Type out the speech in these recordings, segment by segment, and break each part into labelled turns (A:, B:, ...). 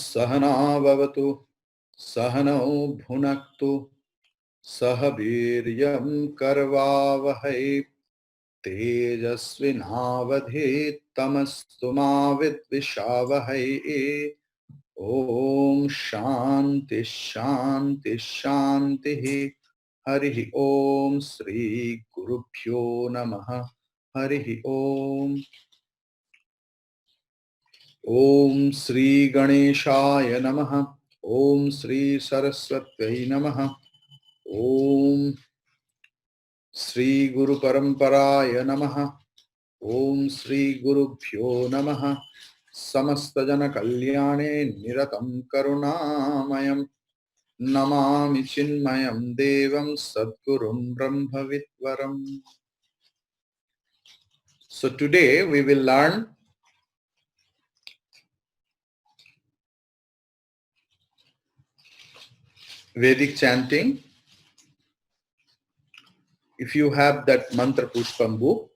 A: सहना भवतु सहनौ भुनक्तु सह वीर्यं करवावहै तेजस्विनावधीतमस्तु मा विद्विषावहै। ओम शांति शांति शांति। हरि ओम श्री गुरुभ्यो नमः। हरि ओम। ओम श्री गणेशाय नमः। ओम श्री सरस्वत्यै नमः। ओम श्री गुरु परंपराय नमः। ओम श्री गुरुभ्यो नमः। समस्त जन कल्याणे निरतं करुणामयम् नमामि चिन्मयं देवं सद्गुरुं ब्रह्मविद्वरम्। So today we will learn Vedic chanting. If you have that Mantra Pushpam book,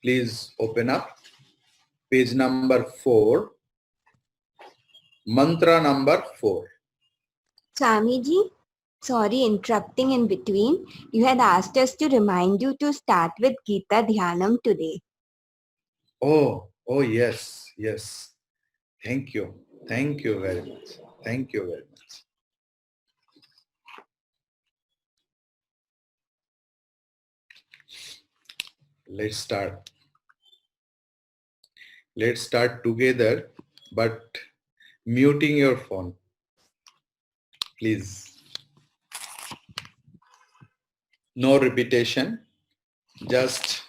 A: please open up page number 4, mantra number 4.
B: Swamiji, sorry interrupting in between. You had asked us to remind you to start with Gita Dhyanam today.
A: Oh yes. Thank you very much. Thank you very much. Let's start together, but muting your phone, please. No repetition, just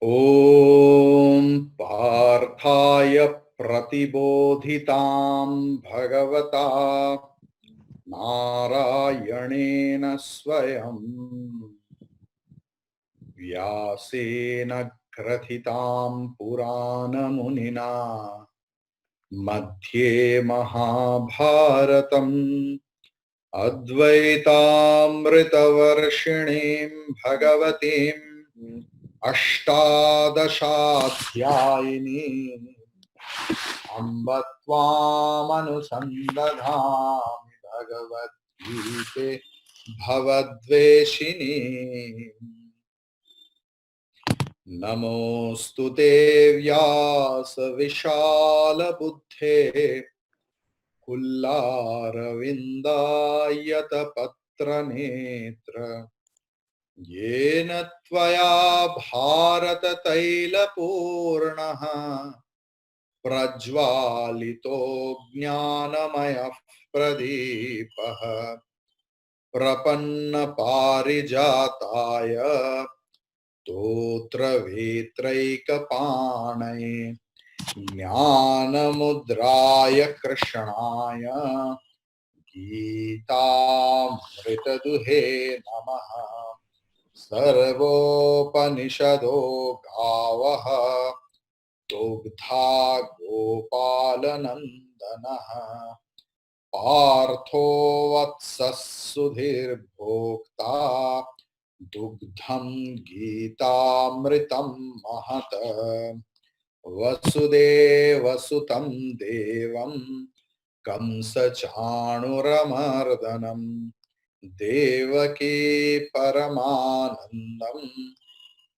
A: Om Parthaya Pratibodhitam Bhagavata Narayanena Swayam Vyasena Krathitam Purana Munina Madhye Mahabharatam Advaitaamritavarshinim Bhagavatim Ashtadashaadhyayini Amba Tvamanusandaghami Bhagavad Gite Bhavadveshini Namostute Vyasa Vishala Buddhe Kullara Patra Netra Yena Tvaya Bharata Taila Purnaha Prajvalito Jnanamaya Pradeepaha Prapanna Parijataya Totra Vetraika Panay Jnanamudraya Krishnaya Gītāmritaduhe Namaha Sarvopanishado Gavaha Dugdha Gopalanandanaha Partho Vatsasudhir Bhokta Dugdham Gītāmritam Mahata Vasudevasutam Devam Kamsa Chanuramardhanam Devaki Paramanandam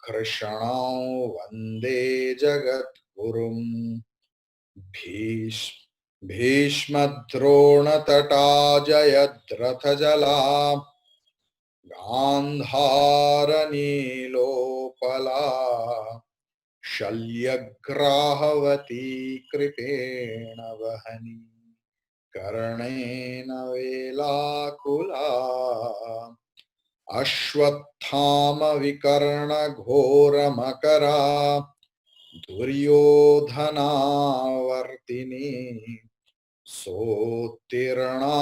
A: Krishnau Vande Jagat Gurum Bhishmadrona Tata Jayadratha Jala Gandhara Nilopala Shalyagrahavati Kripena Vahani Karnena Velakula Ashwathama Vikarna Ghora Makara Duryodhana Vartini Sotirna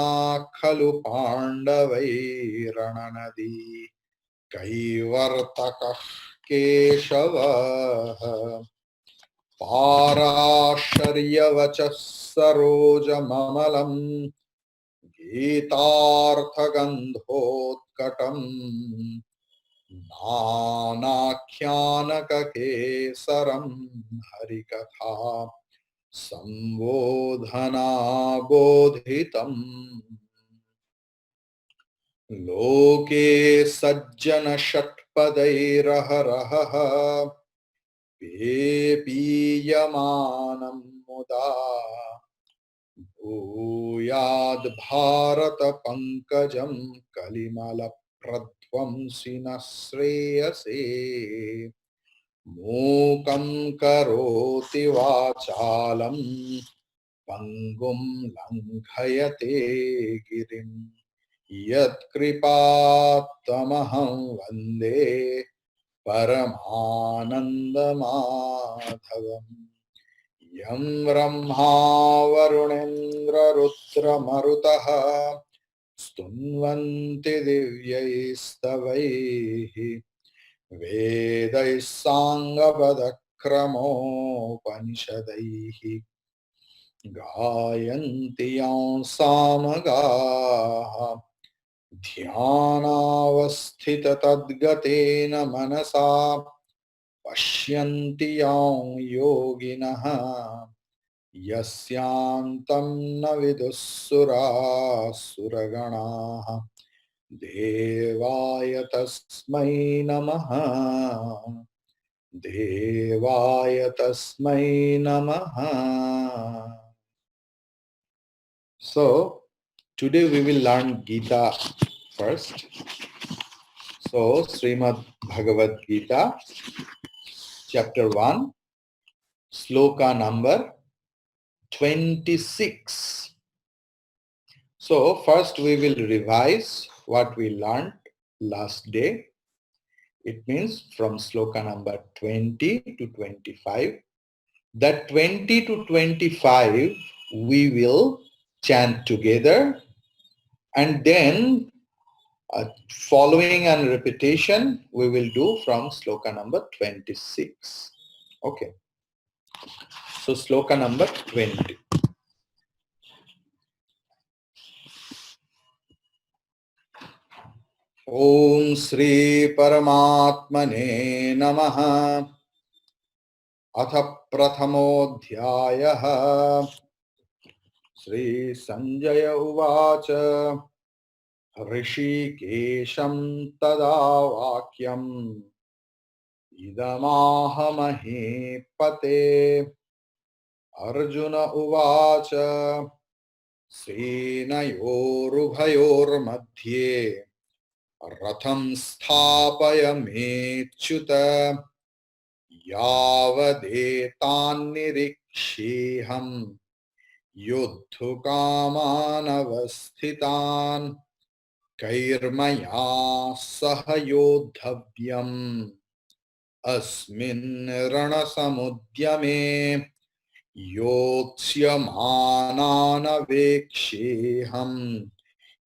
A: Khalu Pandavai Rananadi Kaivartaka Keshava Parasharyavachas Saroja Mamalam Gitarthagandhotkatam नानाख्यानककेसरं हरिकथा संबोधनाबोधितम् लोके सज्जन षट्पदैरहरहः पेपीयमानं मुदा भूयाद् भारत पंकजं कलिमल प्रध्वंसिनः श्रेयसे मूकं करोति वाचालं पंगुं लंघयते गिरिं यत्कृपात्तमहं वन्दे परमानन्दमाधवम् यं ब्रह्मा वरुणेन्द्ररुद्रमरुतः स्तुन्वन्ति दिव्यैस्तवैः वेदैः साङ्गपदक्रमोपनिषदैः गायन्ति यं सामगाः ध्यानावस्थिततद्गतेन मनसा पश्यन्ति यं योगिनः यस्यान्तं न विदुःसुरासुरगणाः देवाय तस्मै नमः देवाय तस्मै नमः. So today we will learn Gita first. So Srimad Bhagavad Gita chapter 1 sloka number 26. So first we will revise what we learned last day. It means from sloka number 20 to 25. That 20 to 25 we will chant together, and then following and repetition we will do from sloka number 26. Okay. So sloka number 20. Om Shri Paramatmane Namaha. Atha Prathamodhyayah. Shri Sanjaya Uvacha. Rishikesham tada vakyam idamaha pate. Arjuna Uvacha. Senayorubhayor madhye Ratham sthapayamechyuta Yavadetan niriksheham Yudhukamanavasthitan Kairmaya sahayodhavyam Asmin ranasamudyame Yotsyamanan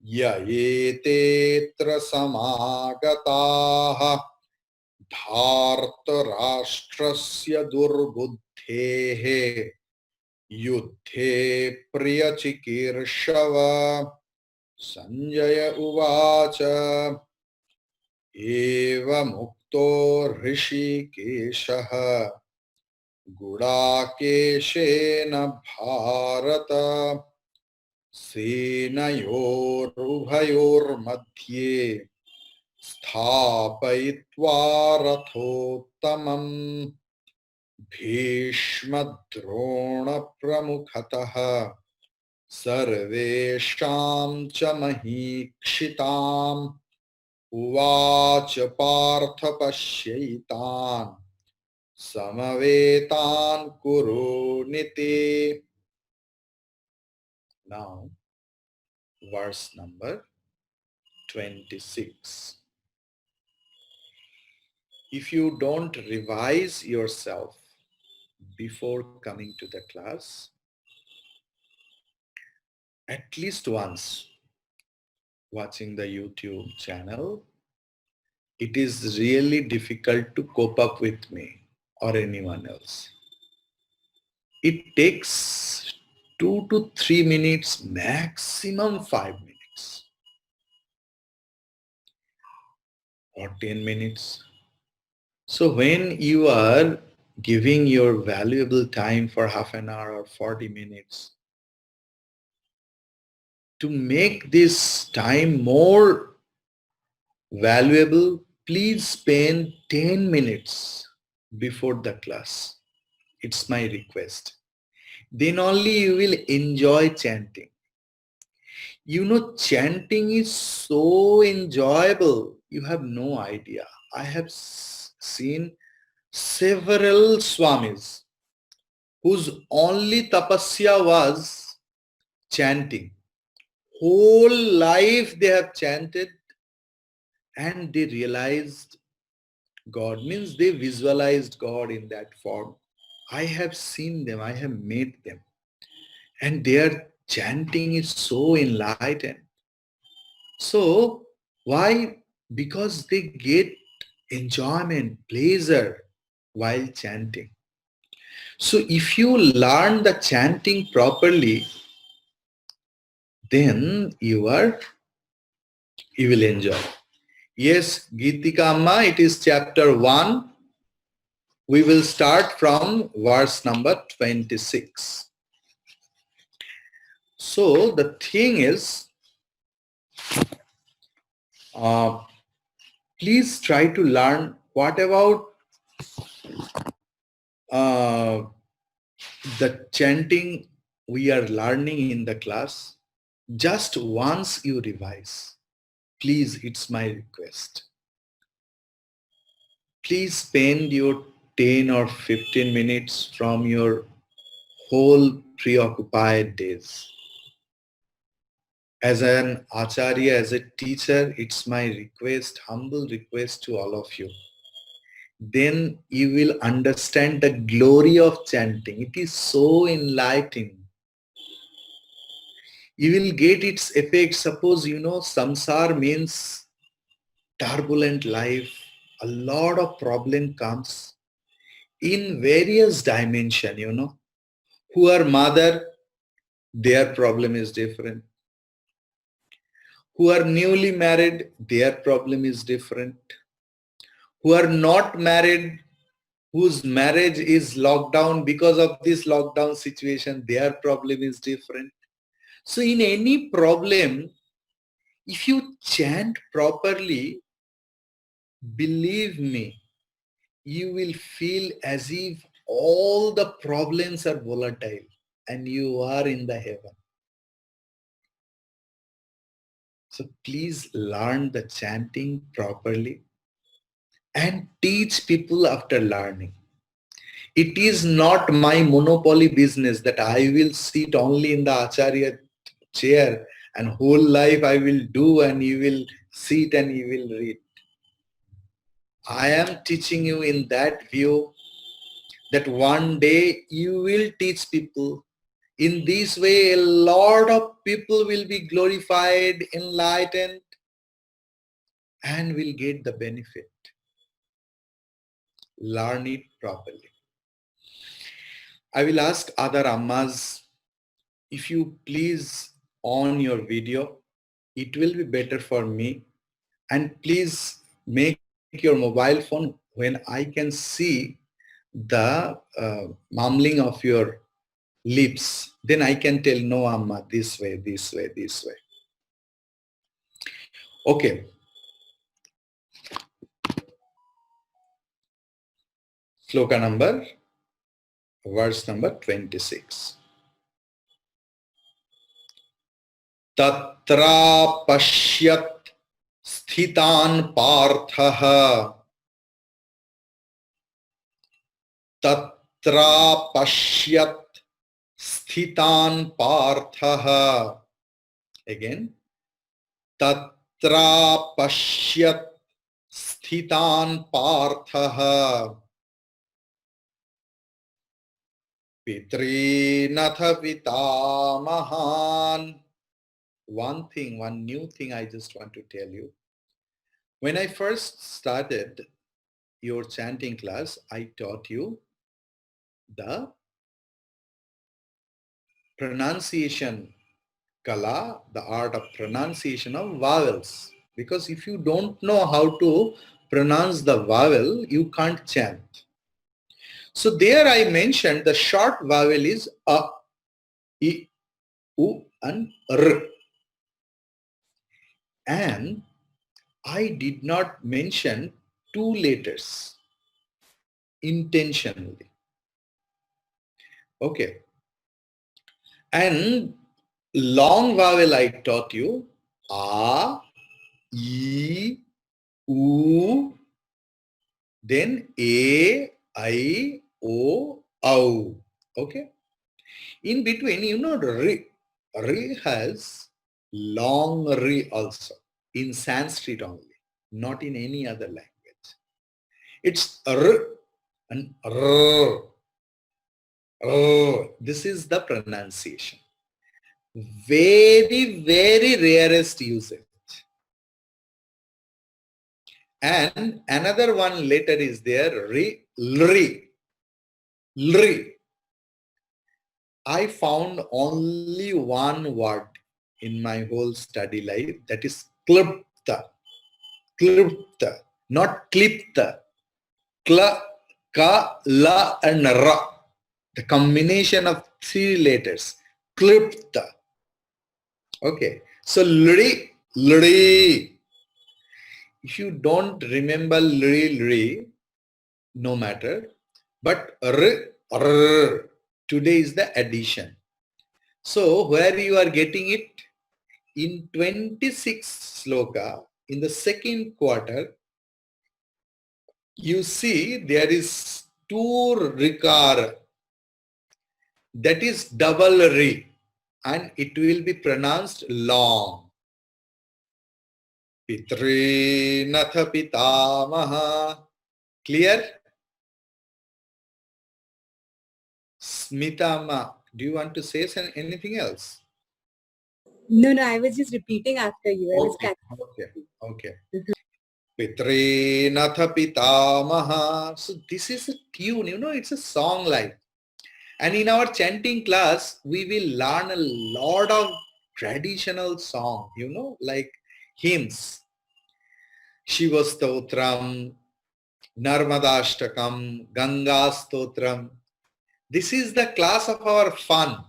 A: Yayetetra samagataha Dhartarashtrasya durbuddhehe Yudhe priyachikirshava. Sanjaya Uvacha. Eva mukto Rishikeshaha Gudakeshena Bharata Senayor madhye Sthapayitva Rathottamam Bhishma Drona Pramukhatah Sarvesham cha Mahikshitam Uvacha Partha Pashyaitan Samavetan Kuruniti. Now, verse number 26. If you don't revise yourself before coming to the class, at least once watching the YouTube channel, it is really difficult to cope up with me or anyone else. It takes 2 to 3 minutes, maximum 5 minutes. or 10 minutes. So when you are giving your valuable time for half an hour or 40 minutes, to make this time more valuable, please spend 10 minutes before the class. It's my request. Then only you will enjoy chanting. You know, chanting is so enjoyable. You have no idea. I have seen several swamis whose only tapasya was chanting. Whole life they have chanted and they realized God, means they visualized God in that form. I have seen them, I have met them, and their chanting is so enlightened. So why? Because they get enjoyment, pleasure while chanting. So if you learn the chanting properly, then you will enjoy. Yes, Gitika Amma, it is chapter 1. We will start from verse number 26. So the thing is, please try to learn what about uh, the chanting we are learning in the class. Just once you revise. Please, it's my request. Please spend your 10 or 15 minutes from your whole preoccupied days. As an acharya, as a teacher, it's my request, humble request to all of you. Then you will understand the glory of chanting. It is so enlightening. You will get its effect. Suppose, you know, samsar means turbulent life. A lot of problem comes in various dimension, you know. Who are mother, their problem is different. Who are newly married, their problem is different. Who are not married, whose marriage is locked down because of this lockdown situation, their problem is different. So in any problem, if you chant properly, believe me, you will feel as if all the problems are volatile and you are in the heaven. So please learn the chanting properly and teach people after learning. It is not my monopoly business that I will sit only in the Acharya chair and whole life I will do and you will sit and you will read. I am teaching you in that view that one day you will teach people. In this way, a lot of people will be glorified, enlightened, and will get the benefit. Learn it properly. I will ask other ammas, if you please on your video, it will be better for me. And please make your mobile phone when I can see the mumbling of your lips. Then I can tell, no amma, this way, this way, this way. Okay. Sloka number, verse number 26. Tatra pashyat sthitan parthaha. Tatra pashyat sthitan parthaha. Again. Tatra pashyat sthitan parthaha. Pitrinatha pitamahan. One thing, one new thing I just want to tell you. When I first started your chanting class, I taught you the pronunciation kala, the art of pronunciation of vowels. Because if you don't know how to pronounce the vowel, you can't chant. So there I mentioned the short vowel is a, I, U and R. And I did not mention two letters intentionally. Okay. And long vowel I taught you A, E, U, then A, I, O, OU. Okay. In between, you know, Ri. Ri has long Ri also in Sanskrit only, not in any other language. It's R and R. R. This is the pronunciation. Very, very rarest usage. And another one letter is there, Ri, Lri. Lri. I found only one word in my whole study life, that is klipta. Klipta, not klipta. Kla, ka, la, and ra. The combination of three letters. Klipta. Okay. So lri, lri. If you don't remember lri, lri, no matter. But r, r. Today is the addition. So where you are getting it? In 26th sloka, in the second quarter, you see there is two rikar, that is double ri, and it will be pronounced long. Pitri natha pitamaha. Clear? Smitama, do you want to say anything else?
C: No, I was just repeating after you. I was
A: Okay. Pitri natha pitamaha. So this is a tune, you know, it's a song like. And in our chanting class, we will learn a lot of traditional song, you know, like hymns. Shiva Stotram, Narmadashtakam, Ganga Stotram. This is the class of our fun.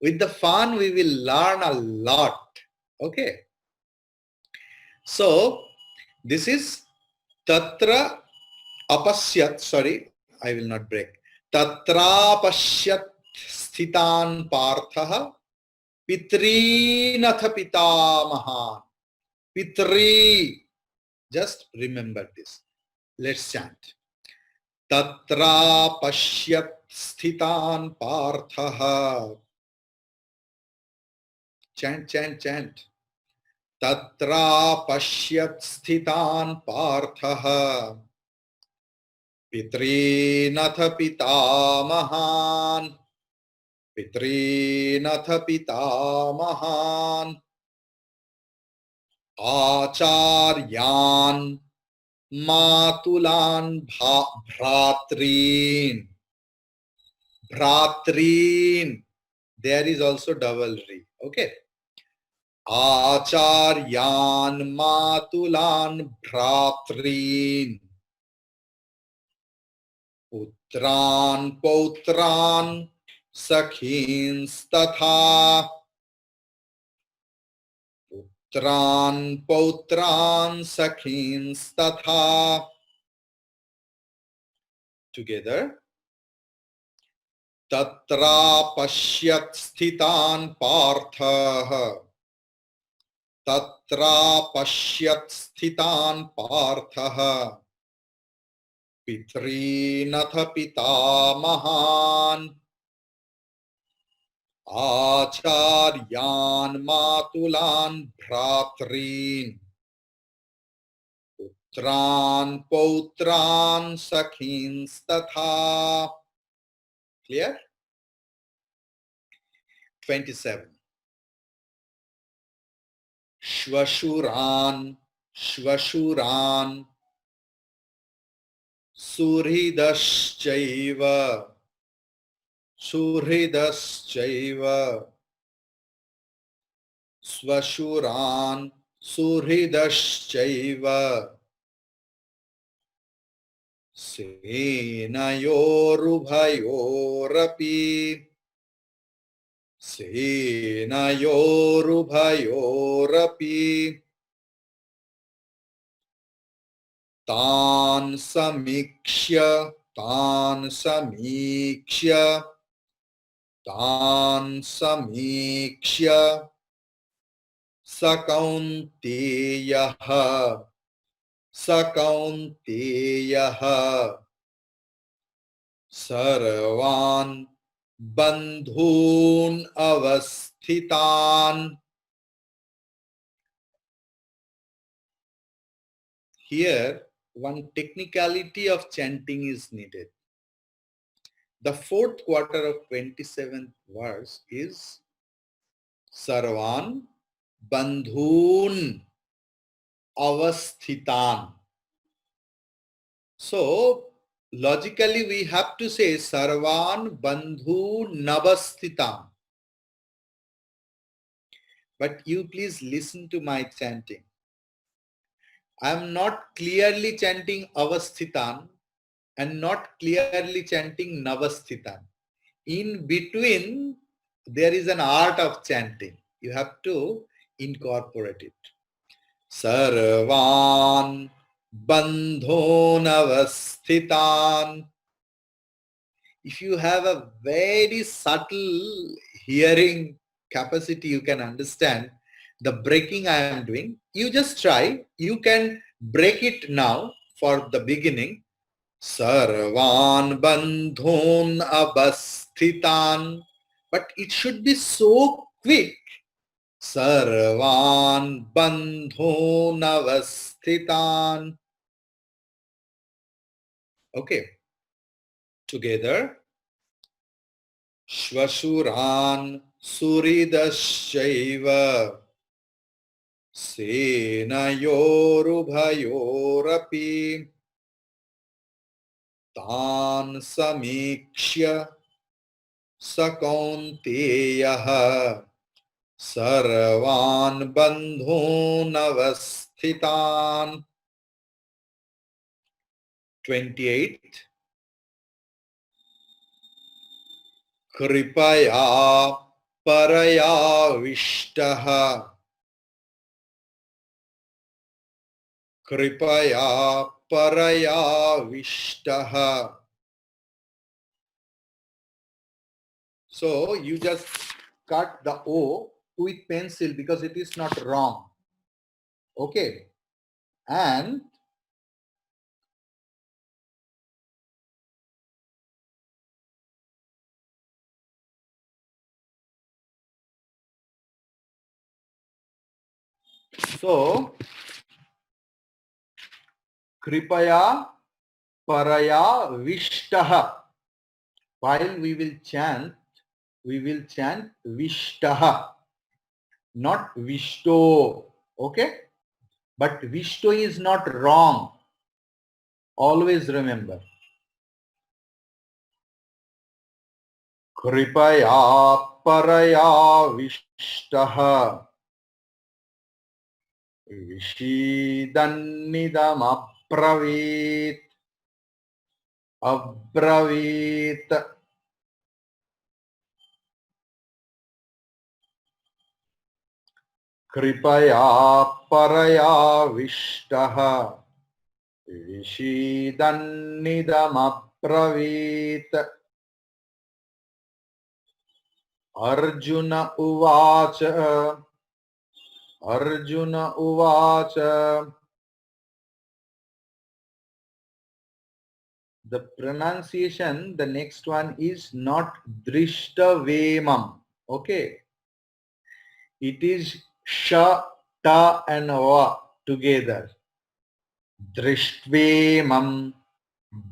A: With the fun, we will learn a lot. Okay. So, this is Tatra Apasyat. Sorry, I will not break. Tatra Pasyat Sthitan Parthaha Pitri Natha Pitamahan. Pitri. Just remember this. Let's chant. Tatra Pashyat Sthitan Parthaha. Chant, chant, chant. Tatra Pashyat Sthitan Parthaha. Pitri Natha Pitamahan. Pitri Natha Pitamahan. Acharyan Matulan Bhratrin. Bhratrin. There is also double ri. Okay. Acharyan Matulan Bhratrin. Putran Pautran Sakhins Tatha. Putran Pautran Sakhins Tatha. Together. Tatra Pashyat Sthitan Parthaha. Tatra Pashyat Sthitan Parthaha. Pitri Natha Pitamahan. Acharyan Matulan Bhratrin. Putran Pautran Sakhins Tatha. Clear? 27. Shvashuran, Shvashuran, Surhidaschaiva, Surhidaschaiva, Swashuran, सुहृदश्चैव सेनयोरुभयोरपि सेनयोरुभयोरपि तान् समीक्ष्य तान् समीक्ष्य तान् समीक्ष्य स कौन्तेयः सर्वान् बन्धून् अवस्थितान्. Here, one technicality of chanting is needed. The fourth quarter of 27th verse is Sarvan Bandhun Avasthitan. So, logically we have to say Sarvan Bandhu Navasthitan. But you please listen to my chanting. I am not clearly chanting Avasthitan and not clearly chanting Navasthitan. In between, there is an art of chanting. You have to incorporate it. Sarvan Bandhon Avasthitan. If you have a very subtle hearing capacity, you can understand the breaking I am doing. You just try. You can break it now for the beginning. Sarvan Bandhon Avasthitan. But it should be so quick. Sarvan Bandhon Avasthitan. Okay. Together. Shvashuran Suridashaiva Senayorubhayorapi Tan Samikshya Sakonteyah Sarvan Bandhon Avasthitan. 28. Kripaya Paraya Vishtaha Kripaya Paraya Vishtaha. So you just cut the O with pencil because it is not wrong. Okay. And so Kripaya Paraya Vishtaha. While we will chant Vishtaha, not Vishto. Okay? But Vishto is not wrong. Always remember. Kripaya Paraya Vishtaha Vishidannidam Abravit Kripaya Paraya Vishtaha Vishidannidam Abravit. Arjuna Uvacha Arjuna Uvacha. The pronunciation, the next one is not Drishtavemam. Okay. It is Sha, Ta and Va together. Drishtvemam,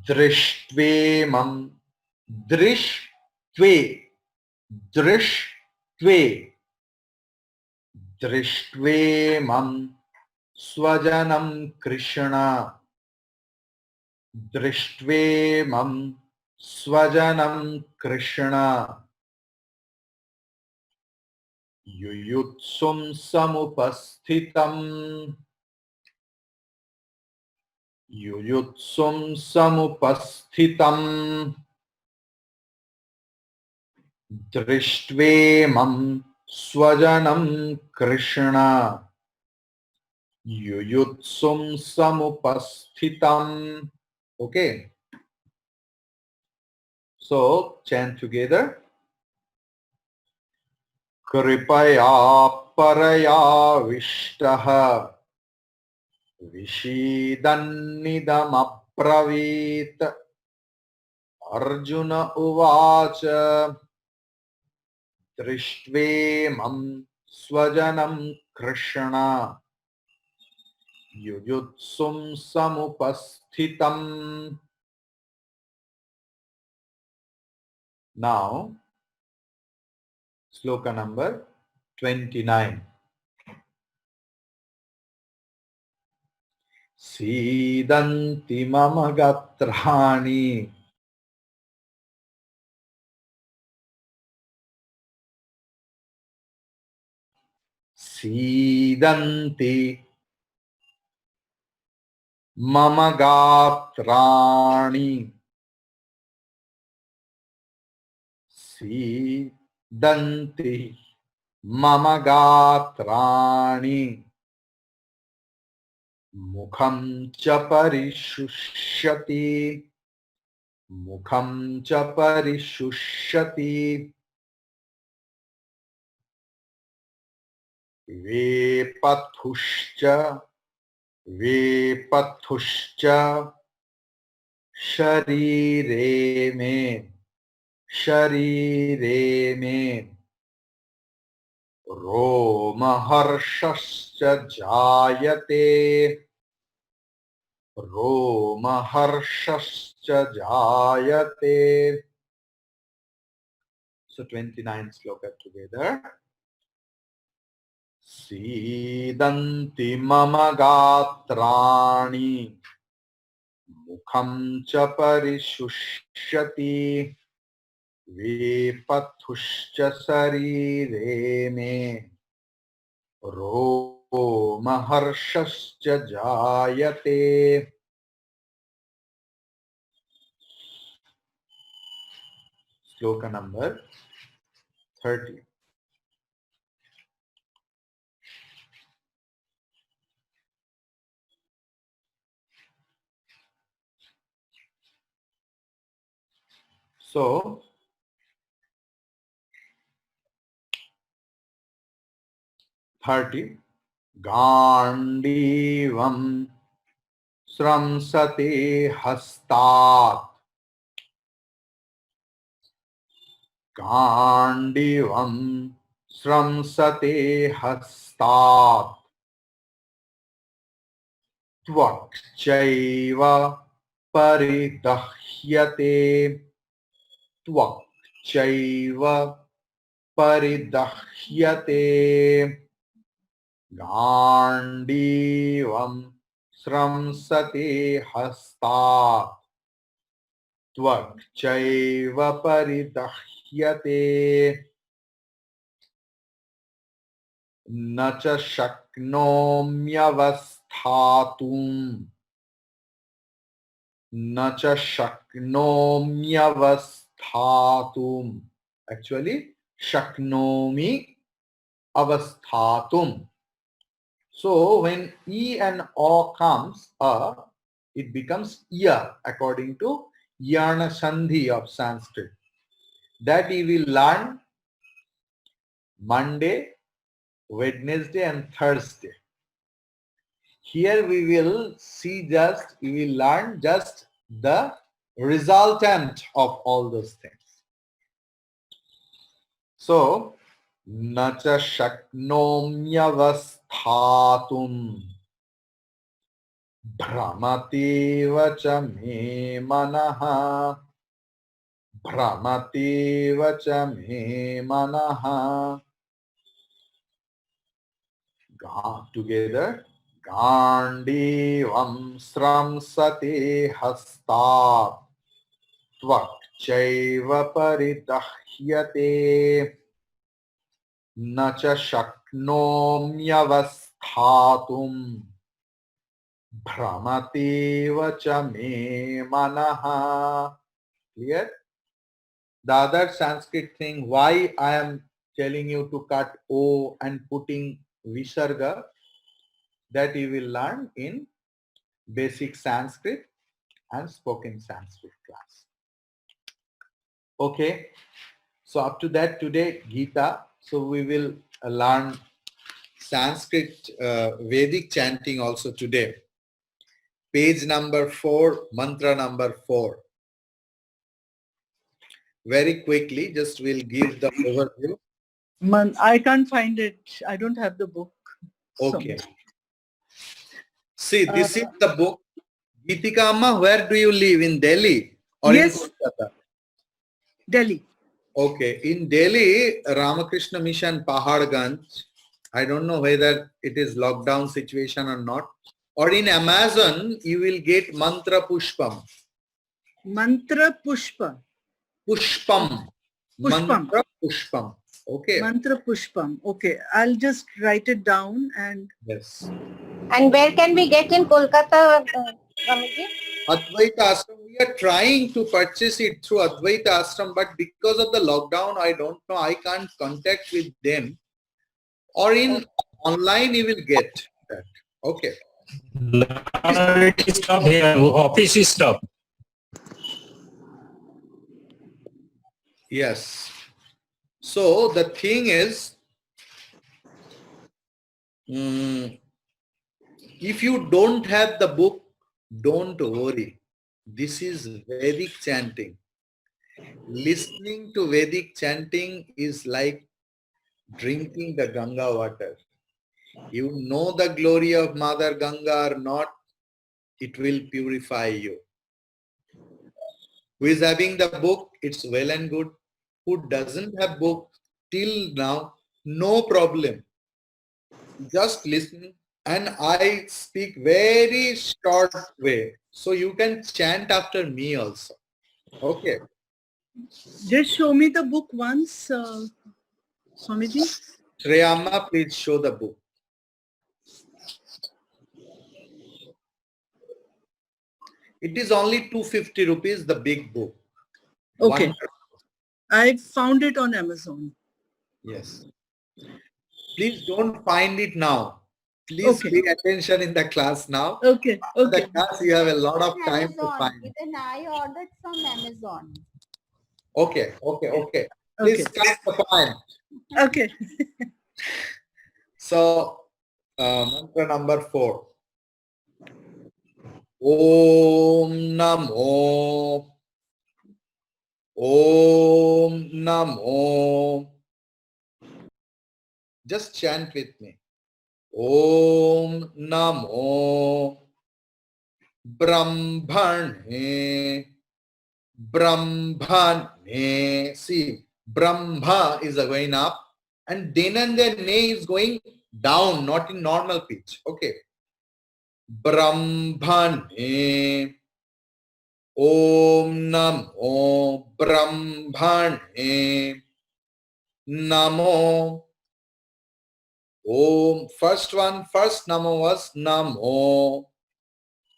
A: Drishtvemam, Drishtve, Drishtve, Drishtvemam, Swajanam Krishna. Drishtvemam Swajanam Krishna. युयुत्सुं समुपस्थितं युयुत्सुं समुपस्थितं दृष्ट्वेमं स्वजनं Krishna युयुत्सुं समुपस्थितम्. Okay, so chant together. कृपया परयाविष्टः विषीदन्निदमब्रवीत्. अर्जुन उवाच दृष्ट्वेमं स्वजनं Krishna युयुत्सुं समुपस्थितम्. Now, sloka number 29. सीदन्ति मम गात्राणि सीदन्ति मम गात्राणि सीदन्ति मम गात्राणि मुखं च परिशुष्यति मुखं च परिशुष्यति वेपथुश्च वेपथुश्च शरीरे मे रोमहर्षश्च जायते रोमहर्षश्च जायते. So 29 sloka together. सीदन्ति मम गात्राणि मुखं च परिशुष्यति वेपथुश्च शरीरे मे रोमहर्षश्च जायते. Sloka number 30. So, 30. गाण्डीवं स्रंसते हस्तात् गाण्डीवं स्रंसते हस्तात् त्वक्चैव परिदह्यते त्वक्चैव परिदह्यते गाण्डीवं स्रंसते हस्तात् त्वक्चैव परिदह्यते न च शक्नोम्यवस्थातुम् न च शक्नोम्यवस्थातुम्. Actually, shaknomi avasthatum. So when e and o comes, it becomes ya according to yana sandhi of Sanskrit. That we will learn Monday, Wednesday and Thursday. Here we will learn just the resultant of all those things. So, na cha shaknomyavasthatum भ्रमतीव च मे मनः भ्रमतीव च मे मनः. Together. गाण्डीवं स्रंसते हस्तात् त्वक्चैव परिदह्यते na cha shaknomyavasthatum Brahmateva cha me manaha. Clear? The other Sanskrit thing, why I am telling you to cut O and putting Visarga, that you will learn in basic Sanskrit and spoken Sanskrit class. Okay. So up to that today, Gita. So we will learn Sanskrit Vedic chanting also today. Page number 4, mantra number 4. Very quickly, just we'll give the overview.
D: I can't find it. I don't have the book.
A: Okay. See, this is the book. Geetika Amma, where do you live? In Delhi or
D: Yes.
A: in Kolkata?
D: Delhi.
A: Okay. In Delhi, Ramakrishna Mission Paharganj, I don't know whether it is lockdown situation or not. Or in Amazon, you will get Mantra Pushpam.
D: Mantra Pushpa.
A: Pushpam.
D: Pushpam.
A: Mantra Pushpam. Okay.
D: Mantra Pushpam. Okay. I'll just write it down and.
A: Yes.
E: And where can we get in Kolkata, Ramiji?
A: Advaita Ashram, we are trying to purchase it through Advaita Ashram, but because of the lockdown, I don't know, I can't contact with them. Or in online, you will get that. Okay.
F: Stop here. Office is stop.
A: Yes. So the thing is, if you don't have the book, don't worry. This is Vedic chanting. Listening to Vedic chanting is like drinking the Ganga water. You know the glory of Mother Ganga or not, it will purify you. Who is having the book, it's well and good. Who doesn't have book till now, no problem. Just listen, and I speak very short way. So you can chant after me also. Okay.
D: Just show me the book once, Swamiji.
A: Shreyama, please show the book. It is only 250 rupees, the big book.
D: Okay.
A: Wonderful.
D: I found it on Amazon.
A: Yes. Please don't find it now. Please
D: Okay.
A: pay attention in the class now.
D: Okay.
A: In the
D: Okay.
A: class, you have a lot of time to
E: Amazon.
A: find.
E: Even I ordered from Amazon.
A: Okay. Please
D: Okay.
A: cut the point.
D: Okay.
A: So, mantra number 4. Om Namo. Om Namo. Just chant with me. Om Namo Brahmane. Brahmane. See, Brahma is going up and then Ne is going down, not in normal pitch. Okay. Brahmane. Om Namo Brahmane. Namo. Om. First Namo was Namo.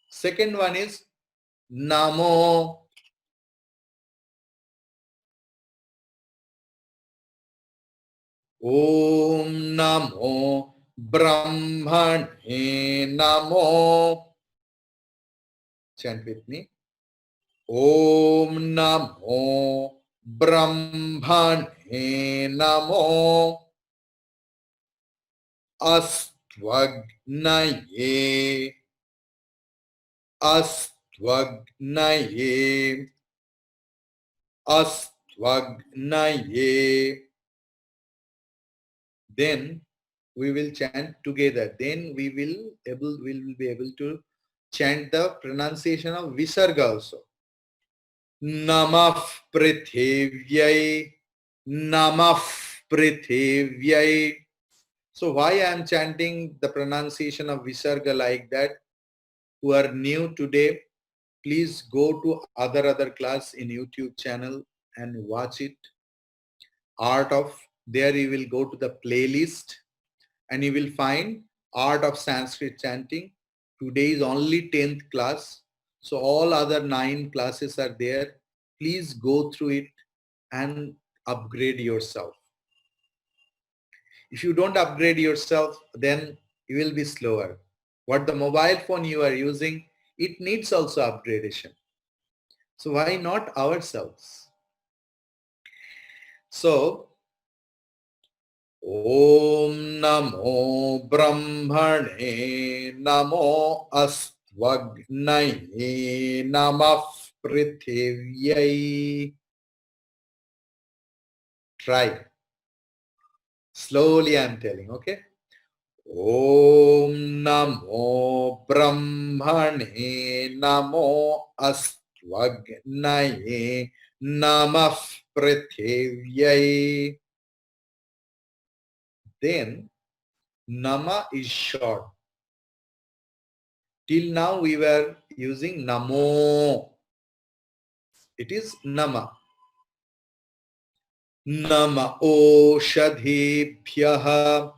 A: Second one is Namo. Om Namo Brahmane Namo. Chant with me. Om Namo Brahmane Namo. Astvagnaye. Astvagnaye. Astvagnaye. Then we will chant together. Then we will be able to chant the pronunciation of Visarga also. Namah Prithivyai. Namah Prithivyai. So why I am chanting the pronunciation of Visarga like that? Who are new today, please go to other class in YouTube channel and watch it. Art of There you will go to the playlist and you will find Art of Sanskrit Chanting. Today is only 10th class. So all other 9 classes are there. Please go through it and upgrade yourself. If you don't upgrade yourself, then you will be slower. What the mobile phone you are using, it needs also upgradation. So why not ourselves? So, Om Namo Brahmane Namo Astvagnaye Namah Prithivyayi. Try. Slowly I'm telling, okay? Om Namo Brahmane Namo Astvagnaye Namah Prithivyayi. Then Nama is short. Till now we were using Namo. It is Nama. Nama Oshadhibhyaha.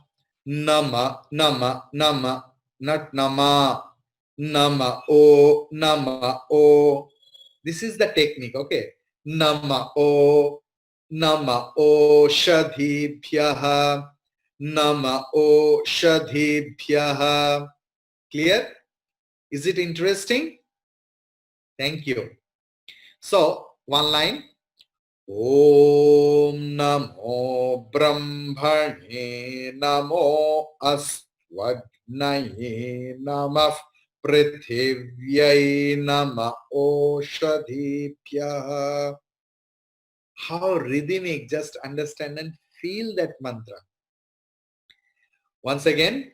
A: Nama, Nama, Nama, not Nama. Nama O. This is the technique, okay? Nama Oshadhibhyaha. Nama Oshadhibhyaha. Clear? Is it interesting? Thank you. So, one line. Om Namo Brahmane Namo Astvagnaye Namah Prithivyayi Nama Oshadhibhyaha. How rhythmic, just understand and feel that mantra. Once again.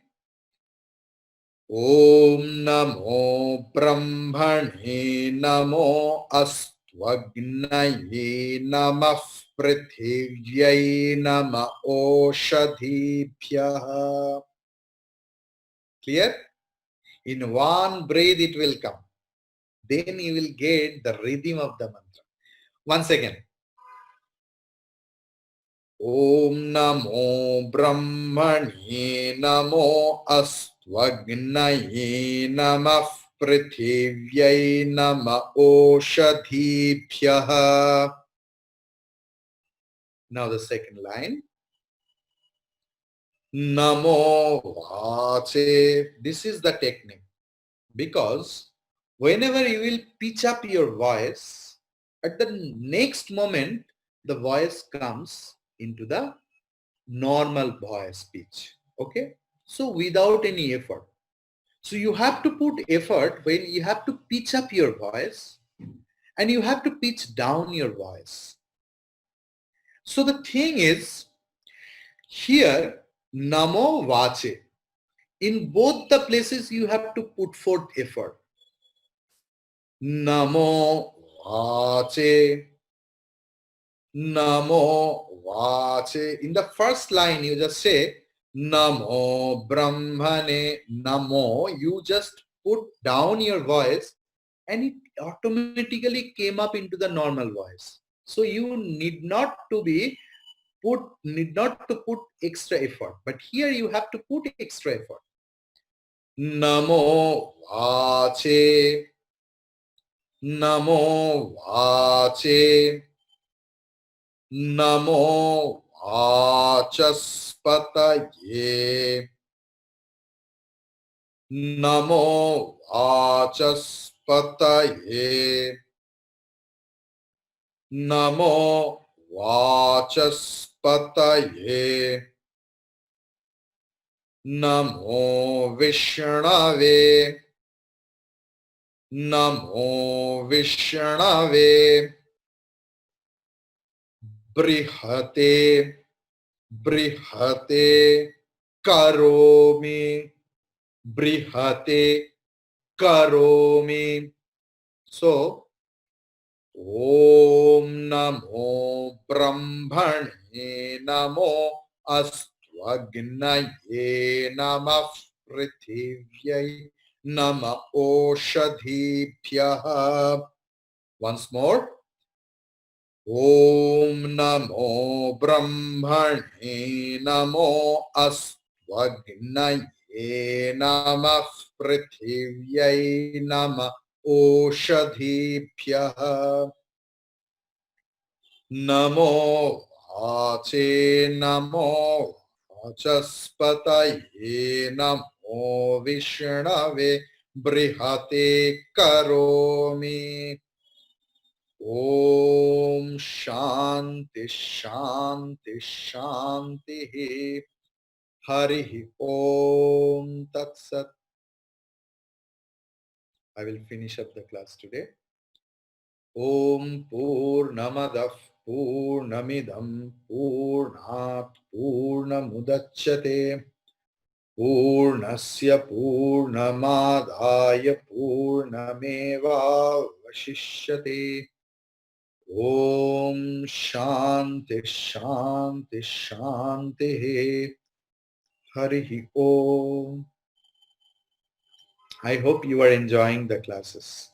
A: Om Namo Brahmane Namo Astvagnaye Namah Prithivyayi Nama Oshadhibhyaha. Clear? In one breath it will come. Then you will get the rhythm of the mantra. Once again. Om Namo Brahmane Namo Astvagnaye Namah Prithivyayi Nama Oshadhibhyaha. Now the second line. Namo Vache. This is the technique. Because whenever you will pitch up your voice, at the next moment, the voice comes into the normal voice pitch. Okay? So without any effort. So you have to put effort when you have to pitch up your voice and you have to pitch down your voice. So the thing is, here, Namo Vache. In both the places you have to put forth effort. Namo Vache. Namo Vache. In the first line you just say Namo Brahmane Namo. You just put down your voice and it automatically came up into the normal voice. So you need not to put extra effort. But here you have to put extra effort. Namo Vache. Namo Vache. Namo Vachaspataye. Namo Vachaspataye. Namo Vachaspataye. Namo Vishnave. Namo Vishnave. Brihate. Brihate. Karomi. Brihate. Karomi. So, Om Namo Brahmane Namo Astvagnaye Namah Prithivyayi Nama Oshadhibhyaha. Once more. Om Namo Brahmane Namo Astvagnaye Namah Prithivye Namah Oshadhibhyah Namo Vache Namo Vachaspataye Namo Vishnave Brihate Karomi. Om Shanti Shanti Shanti Hari Om Tat Sat. I will finish up the class today. Om Purnamadah Purnamidam Purnat Purnamudachyate Purnasya Purnamadaya Purnameva Vashishyate. Om Shanti Shanti Shanti Hari Om. I hope you are enjoying the classes.